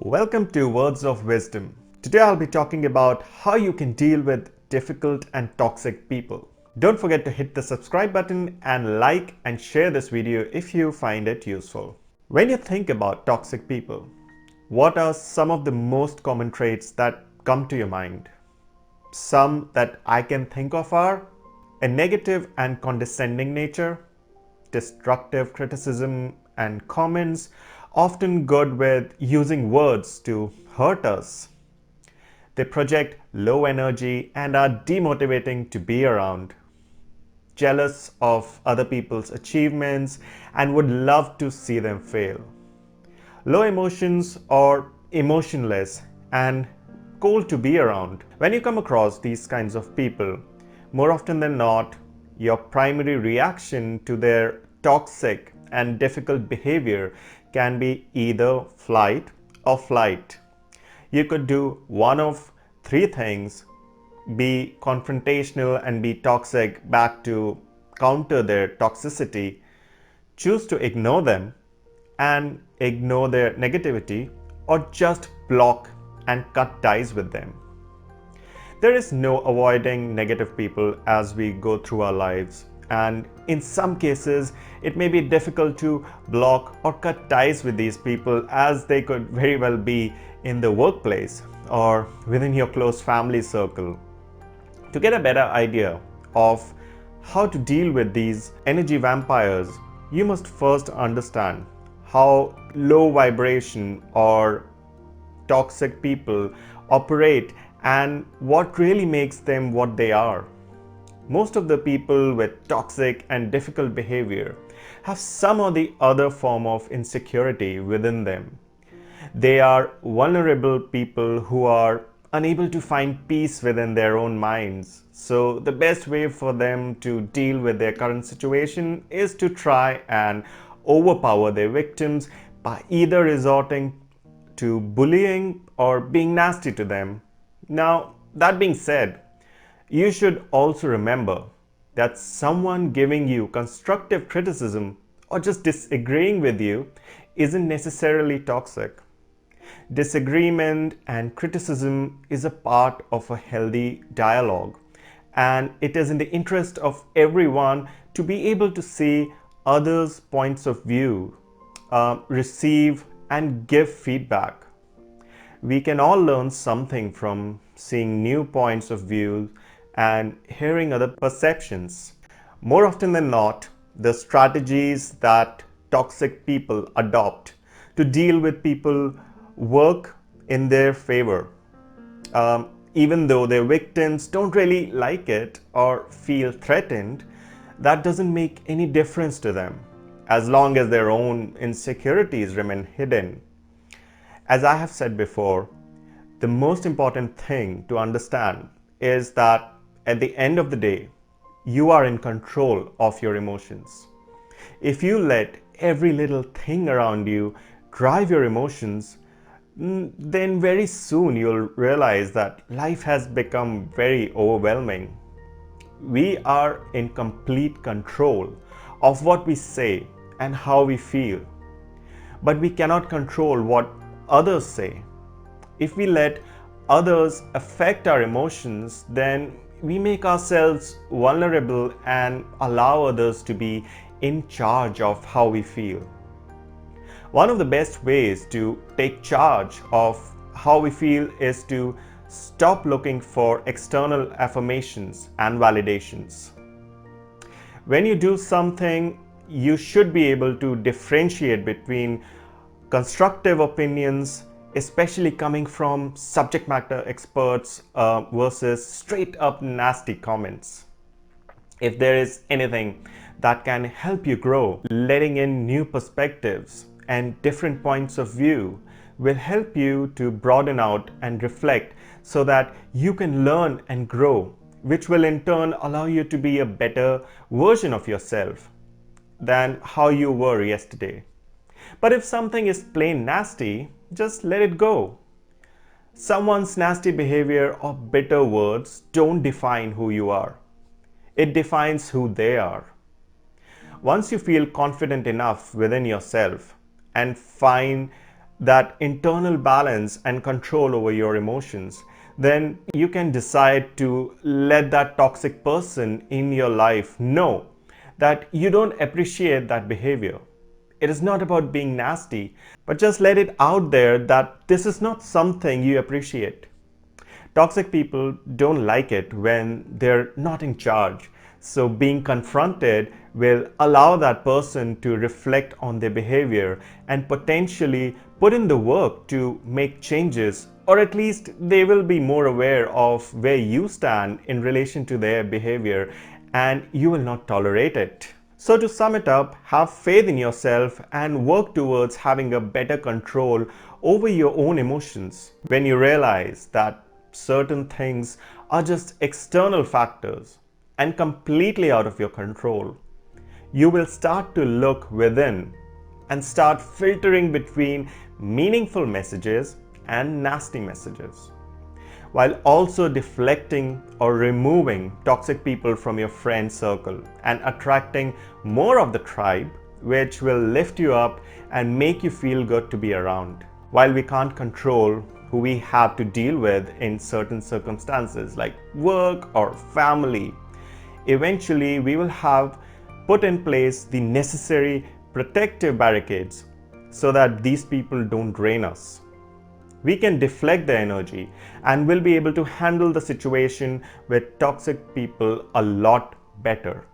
Welcome to Words of Wisdom. Today I'll be talking about how you can deal with difficult and toxic people. Don't forget to hit the subscribe button and like and share this video if you find it useful. When you think about toxic people, what are some of the most common traits that come to your mind? Some that I can think of are a negative and condescending nature, destructive criticism and comments, often good with using words to hurt us. They project low energy and are demotivating to be around, jealous of other people's achievements and would love to see them fail. Low emotions or emotionless and cold to be around. When you come across these kinds of people, more often than not, your primary reaction to their toxic and difficult behavior can be either flight or flight. You could do one of three things: be confrontational and be toxic back to counter their toxicity, choose to ignore them and ignore their negativity, or just block and cut ties with them. There is no avoiding negative people as we go through our lives, and in some cases it may be difficult to block or cut ties with these people, as they could very well be in the workplace or within your close family circle. To get a better idea of how to deal with these energy vampires, you must first understand how low vibration or toxic people operate and what really makes them what they are. Most of the people with toxic and difficult behavior have some or the other form of insecurity within them. They are vulnerable people who are unable to find peace within their own minds. So the best way for them to deal with their current situation is to try and overpower their victims by either resorting to bullying or being nasty to them. Now, that being said, you should also remember that someone giving you constructive criticism or just disagreeing with you isn't necessarily toxic. Disagreement and criticism is a part of a healthy dialogue, and it is in the interest of everyone to be able to see others' points of view, receive and give feedback. We can all learn something from seeing new points of view and hearing other perceptions. More often than not, the strategies that toxic people adopt to deal with people work in their favor. Even though their victims don't really like it or feel threatened, that doesn't make any difference to them as long as their own insecurities remain hidden. As I have said before, the most important thing to understand is that at the end of the day, you are in control of your emotions. If you let every little thing around you drive your emotions, then very soon you'll realize that life has become very overwhelming. We are in complete control of what we say and how we feel, but we cannot control what others say. If we let others affect our emotions, then we make ourselves vulnerable and allow others to be in charge of how we feel. One of the best ways to take charge of how we feel is to stop looking for external affirmations and validations. When you do something, you should be able to differentiate between constructive opinions, especially coming from subject matter experts, versus straight up nasty comments. If there is anything that can help you grow, letting in new perspectives and different points of view will help you to broaden out and reflect so that you can learn and grow, which will in turn allow you to be a better version of yourself than how you were yesterday. But if something is plain nasty, just let it go. Someone's nasty behavior or bitter words don't define who you are. It defines who they are. Once you feel confident enough within yourself and find that internal balance and control over your emotions, then you can decide to let that toxic person in your life know that you don't appreciate that behavior. It is not about being nasty, but just let it out there that this is not something you appreciate. Toxic people don't like it when they're not in charge. So being confronted will allow that person to reflect on their behavior and potentially put in the work to make changes, or at least they will be more aware of where you stand in relation to their behavior and you will not tolerate it. So to sum it up, have faith in yourself and work towards having a better control over your own emotions. When you realize that certain things are just external factors and completely out of your control, you will start to look within and start filtering between meaningful messages and nasty messages, while also deflecting or removing toxic people from your friend circle and attracting more of the tribe, which will lift you up and make you feel good to be around. While we can't control who we have to deal with in certain circumstances like work or family, eventually we will have put in place the necessary protective barricades so that these people don't drain us. We can deflect the energy and will be able to handle the situation with toxic people a lot better.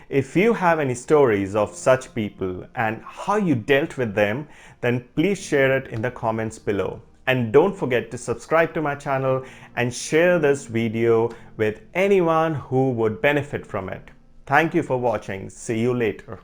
If you have any stories of such people and how you dealt with them, then please share it in the comments below. And don't forget to subscribe to my channel and share this video with anyone who would benefit from it. Thank you for watching. See you later.